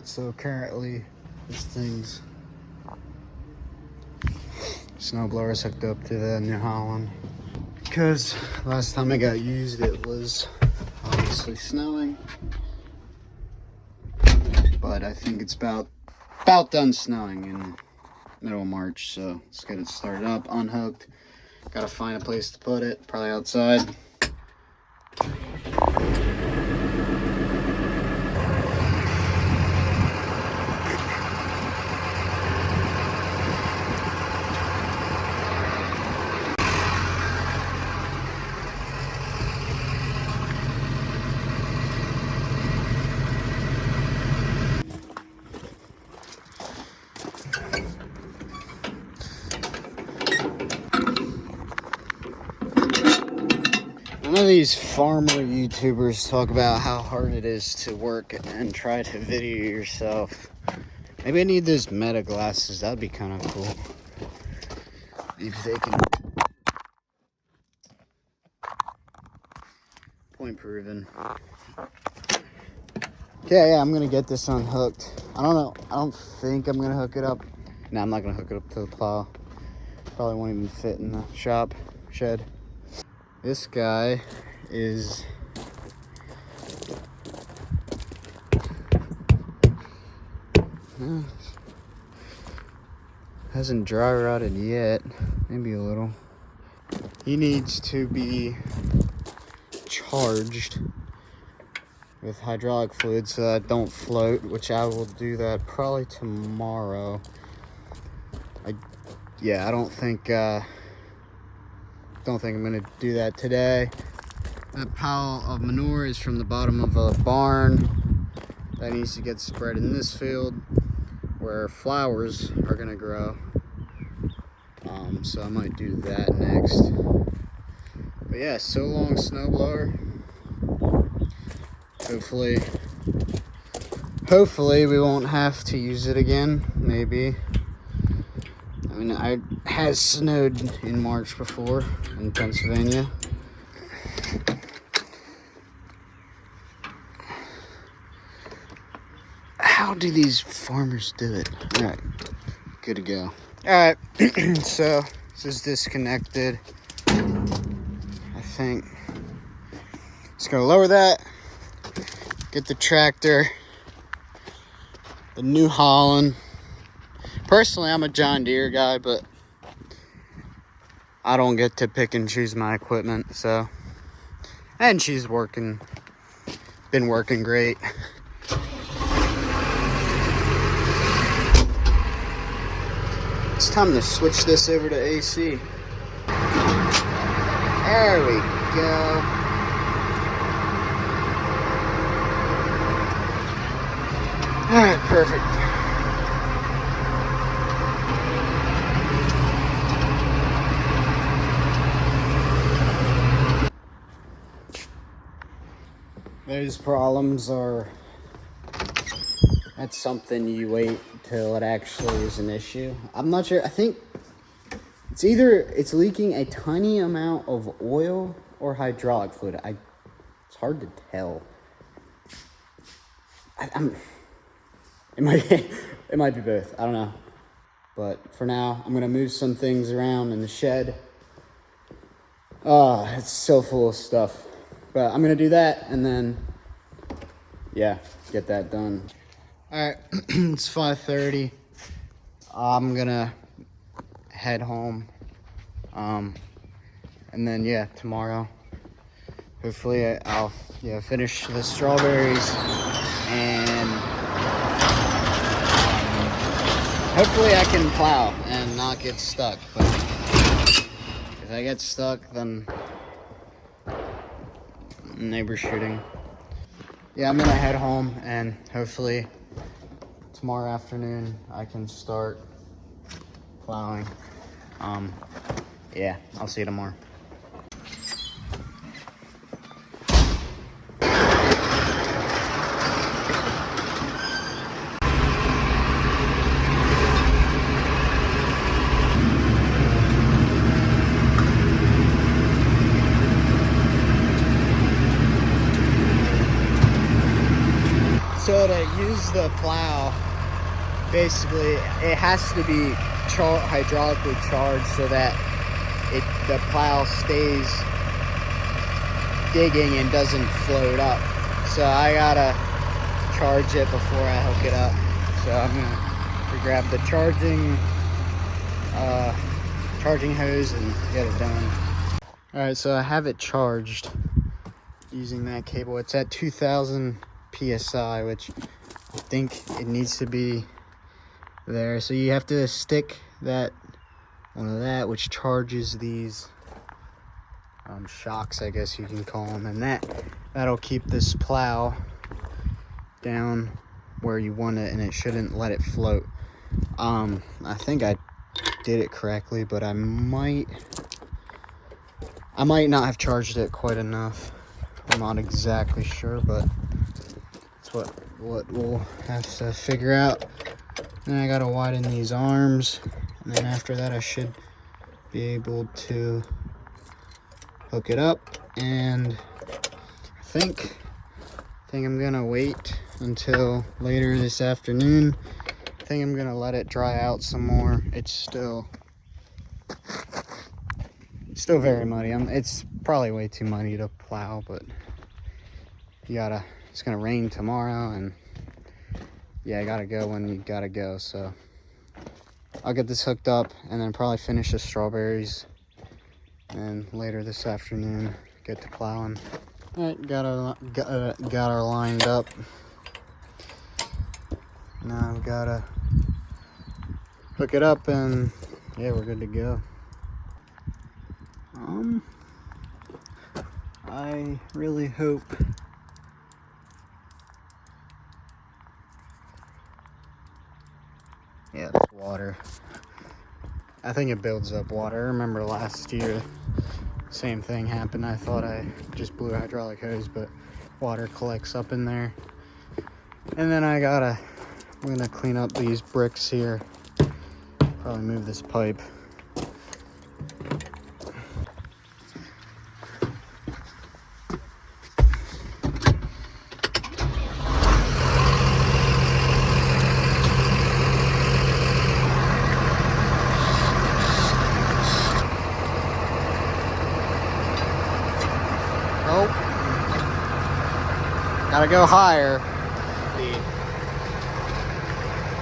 So currently, this thing's snowblower is hooked up to the New Holland. Because last time I got used, it was obviously snowing. But I think it's about done snowing in middle of March. So let's get it started up, unhooked. Gotta find a place to put it, probably outside. None of these farmer YouTubers talk about how hard it is to work and try to video yourself. Maybe I need those meta glasses. That'd be kind of cool. If they can. Point proven. Okay, yeah, I'm gonna get this unhooked. I don't know. I don't think I'm gonna hook it up. No, I'm not gonna hook it up to the plow. Probably won't even fit in the shop shed. This guy is hasn't dry rotted yet, maybe a little. He needs to be charged with hydraulic fluid so that don't float, which I will do that probably tomorrow. I don't think I'm gonna do that today. That pile of manure is from the bottom of a barn that needs to get spread in this field where flowers are gonna grow. So I might do that next. But yeah, so long snowblower. Hopefully we won't have to use it again. Maybe. I mean, it has snowed in March before in Pennsylvania. How do these farmers do it? All right, good to go. All right, so this is disconnected. I think just gonna lower that, get the tractor, the New Holland. Personally, I'm a John Deere guy, but I don't get to pick and choose my equipment, so. And she's been working great. It's time to switch this over to AC. There we go. All right, perfect. Those problems that's something you wait till it actually is an issue. I'm not sure. I think it's either it's leaking a tiny amount of oil or hydraulic fluid. It's hard to tell. It might be both. I don't know. But for now, I'm gonna move some things around in the shed. Oh, it's so full of stuff. But I'm gonna do that and then, yeah, get that done. All right, it's 5:30. I'm gonna head home. And then, yeah, tomorrow, hopefully I'll finish the strawberries and hopefully I can plow and not get stuck. But if I get stuck, then neighbor shooting. Yeah, I'm gonna head home and hopefully tomorrow afternoon I can start plowing. Yeah, I'll see you tomorrow. So to use the plow, basically it has to be hydraulically charged so that the plow stays digging and doesn't float up. So I gotta charge it before I hook it up. So I'm gonna grab the charging hose and get it done. All right, so I have it charged using that cable. It's at 2000 psi, which I think it needs to be there. So you have to stick one of that, which charges these shocks, I guess you can call them, and that'll keep this plow down where you want it, and it shouldn't let it float. I think I did it correctly, but I might not have charged it quite enough. I'm not exactly sure, but it's what we'll have to figure out. Then I gotta widen these arms, and then after that I should be able to hook it up. And I think I'm gonna wait until later this afternoon. I think I'm gonna let it dry out some more. It's still very muddy. It's probably way too muddy to plow, but it's gonna rain tomorrow, and yeah, I gotta go when you gotta go. So I'll get this hooked up and then probably finish the strawberries, and later this afternoon get to plowing. All right, got her lined up. Now I've gotta hook it up, and yeah, we're good to go. I really hope yeah, it's water. I think it builds up water. I remember last year, same thing happened. I thought I just blew a hydraulic hose, but water collects up in there. And then I'm gonna clean up these bricks here. Probably move this pipe. Oh, gotta go higher.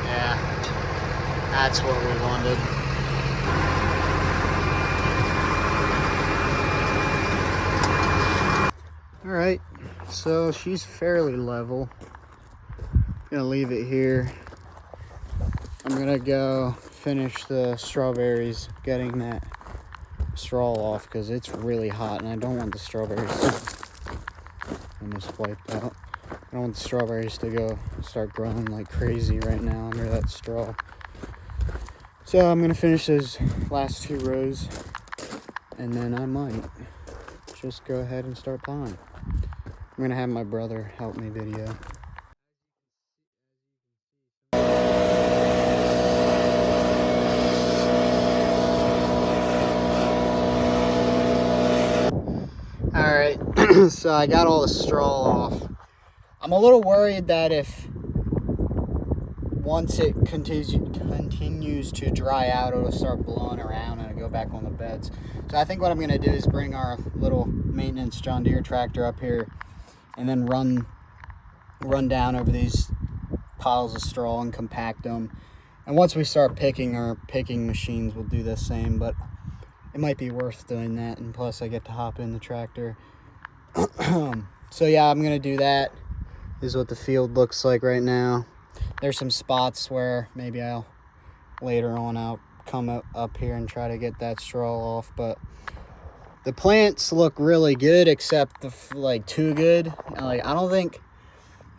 Yeah, that's what we wanted. All right, so she's fairly level. Gonna leave it here. I'm gonna go finish the strawberries, getting that straw off because it's really hot and I don't want the strawberries to almost wiped out. I don't want the strawberries to start growing like crazy right now under that straw. So I'm gonna finish those last 2 rows, and then I might just go ahead and start plowing. I'm gonna have my brother help me video. All right, so I got all the straw off. I'm a little worried that once it continues to dry out, it'll start blowing around and it'll go back on the beds. So I think what I'm gonna do is bring our little maintenance John Deere tractor up here and then run down over these piles of straw and compact them. And once we start picking, our picking machines will do the same, but it might be worth doing that, and plus I get to hop in the tractor. So yeah, I'm gonna do that. This is what the field looks like right now. There's some spots where maybe later on I'll come up here and try to get that straw off, but the plants look really good, except too good. I don't think,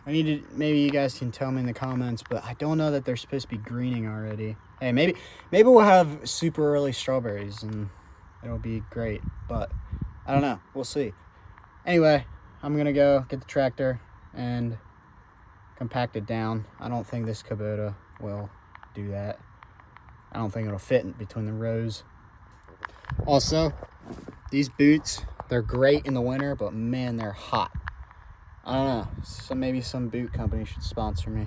maybe you guys can tell me in the comments, but I don't know that they're supposed to be greening already. Hey, maybe we'll have super early strawberries and it'll be great, but I don't know. We'll see. Anyway, I'm gonna go get the tractor and compact it down. I don't think this Kubota will do that. I don't think it'll fit in between the rows. Also, these boots, they're great in the winter, but man, they're hot. I don't know. So maybe some boot company should sponsor me.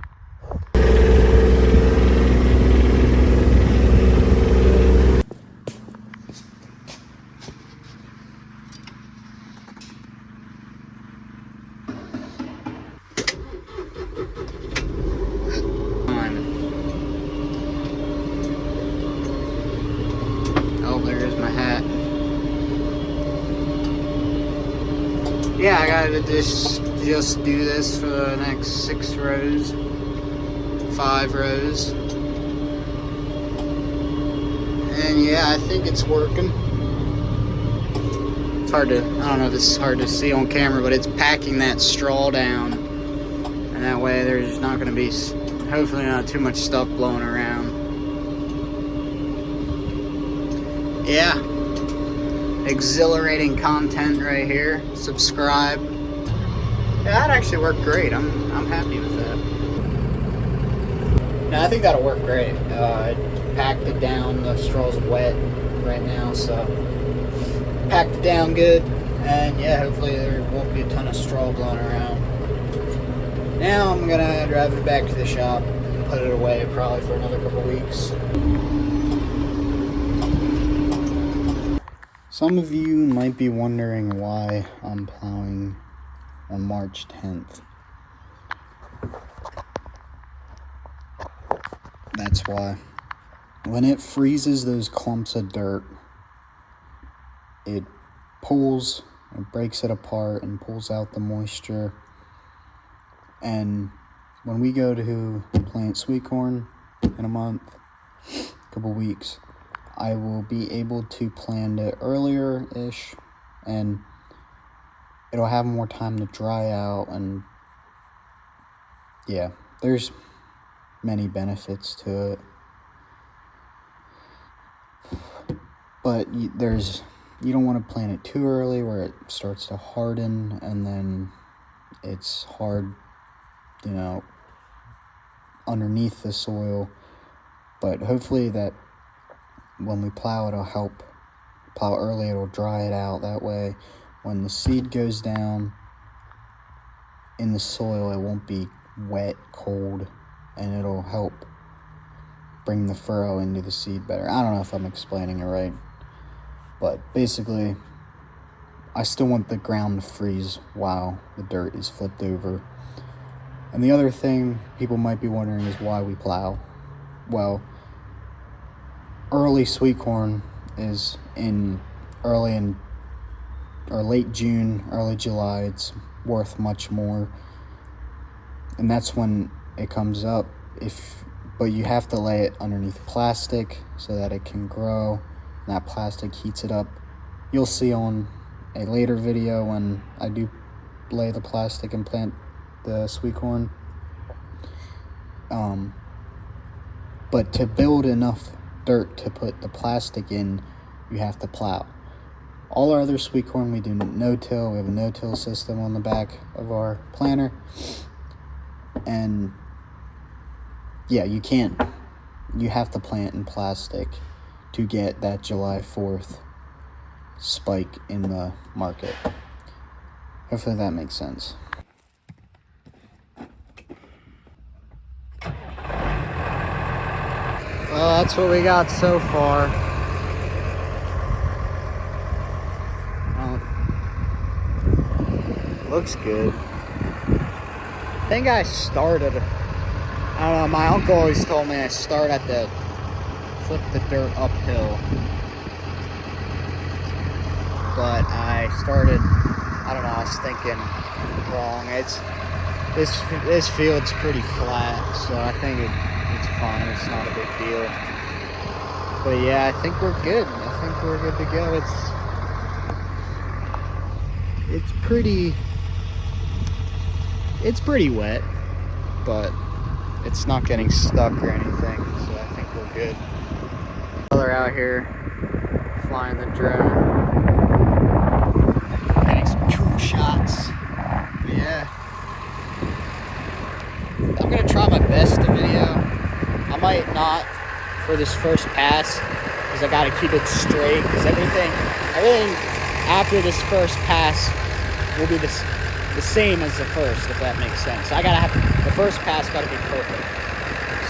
Oh, there's my hat. Yeah, I gotta just do this for the next 6 rows, 5 rows. And yeah, I think it's working. It's hard to, I don't know if this is hard to see on camera, but it's packing that straw down. And that way there's not gonna be, hopefully not too much stuff blowing around. Yeah. Exhilarating content right here. Subscribe. Yeah, that actually worked great. I'm happy with that. No, I think that'll work great. I packed it down. The straw's wet right now, so packed it down good. And yeah, hopefully there won't be a ton of straw blowing around. Now I'm gonna drive it back to the shop, put it away probably for another couple weeks. Some of you might be wondering why I'm plowing on March 10th. That's why. When it freezes those clumps of dirt, it pulls and breaks it apart and pulls out the moisture. And when we go to plant sweet corn in a month, a couple weeks, I will be able to plant it earlier-ish, and it'll have more time to dry out, and yeah, there's many benefits to it. But you don't want to plant it too early where it starts to harden, and then it's hard, underneath the soil. But hopefully that when we plow, it'll help plow early, it'll dry it out. That way, when the seed goes down in the soil, it won't be wet, cold, and it'll help bring the furrow into the seed better. I don't know if I'm explaining it right, but basically, I still want the ground to freeze while the dirt is flipped over. And the other thing people might be wondering is why we plow. Well, early sweet corn is late June, early July. It's worth much more, and that's when it comes up. But you have to lay it underneath plastic so that it can grow, and that plastic heats it up. You'll see on a later video when I do lay the plastic and plant the sweet corn. But to build enough dirt to put the plastic in, you have to plow. All our other sweet corn, we do no-till. We have a no-till system on the back of our planter. And yeah, you have to plant in plastic to get that July 4th spike in the market. Hopefully that makes sense. Well, that's what we got so far. Looks good. I think I started, I don't know, my uncle always told me I start at flip the dirt uphill. But I started, I don't know, I was thinking wrong. This field's pretty flat, so I think it's fine. It's not a big deal. But yeah, I think we're good. I think we're good to go. It's pretty wet, but it's not getting stuck or anything, so I think we're good. They're out here flying the drone, getting some cool shots. But yeah, I'm gonna try my best to video. I might not for this first pass because I gotta keep it straight, because everything after this first pass will be the same as the first, if that makes sense. I gotta have, the first pass gotta be perfect.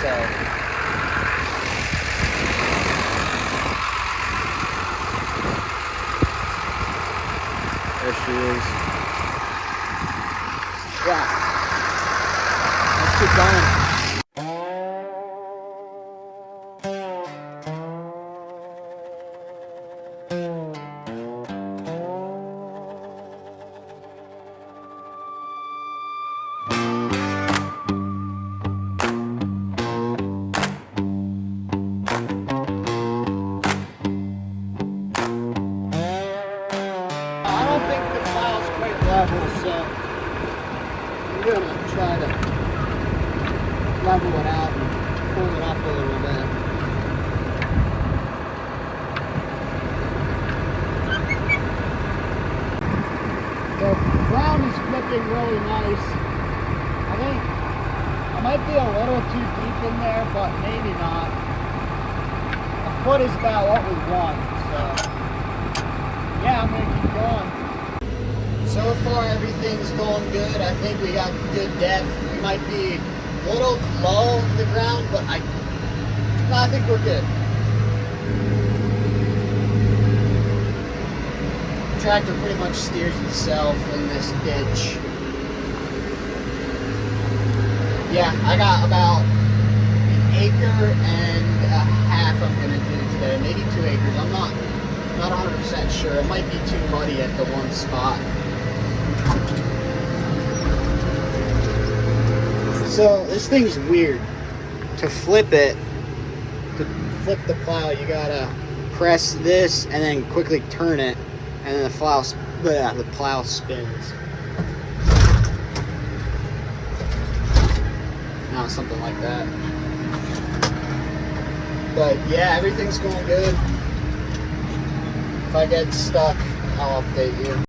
So, there she is. Yeah. Let's keep going. So I'm gonna try to level it out and pull it up a little bit. The ground is flipping really nice. I think I might be a little too deep in there, but maybe not. A foot is about what we want, so yeah, I'm gonna keep going. So far, everything's going good. I think we got good depth. We might be a little low to the ground, but I think we're good. The tractor pretty much steers itself in this ditch. Yeah, I got about an acre and a half I'm gonna do today, maybe 2 acres. I'm not 100% sure. It might be too muddy at the one spot. So this thing's weird. To flip it, to flip the plow, you gotta press this and then quickly turn it, and then the plow spins. Now something like that. But yeah, everything's going good. If I get stuck, I'll update you.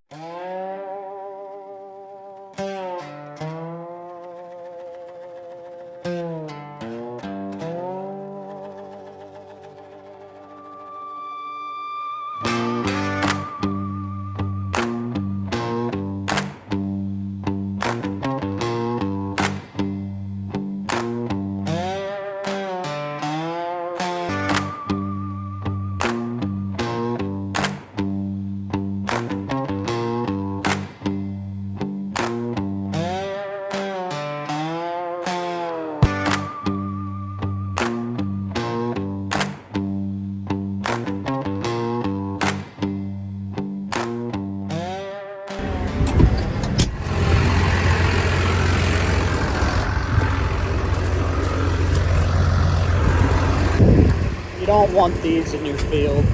You don't want these in your field.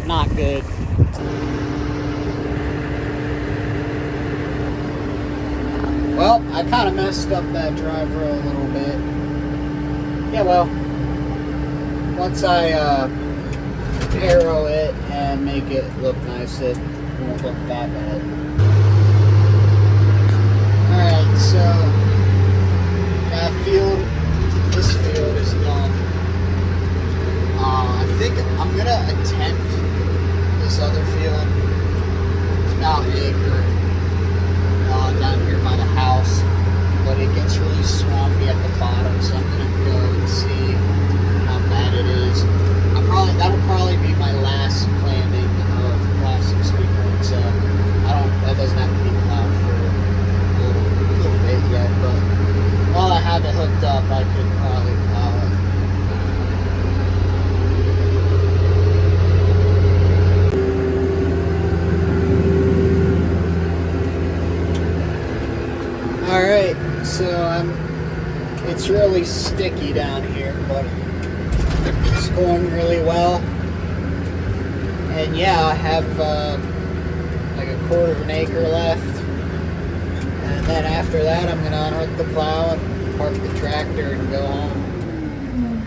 Not good. Well, I kind of messed up that drive row a little bit. Yeah, well, once I arrow it and make it look nice, it won't look that bad. Alright, so that field, this field is done. I think I'm gonna attempt this other field. It's about an acre down here by the house, but it gets really swampy at the bottom, so I'm gonna go and see how bad it is. That'll probably be my last planting of classic sweet corn, so that doesn't have to be plowed for a little bit yet, but while I have it hooked up, I could probably plow it. Alright, so it's really sticky down here, but it's going really well. And yeah, I have like a quarter of an acre left. And then after that, I'm going to unhook the plow and park the tractor and go home.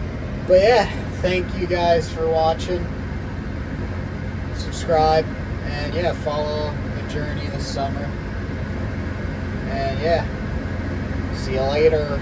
But yeah, thank you guys for watching. Subscribe, and yeah, follow the journey this summer. And yeah, see you later.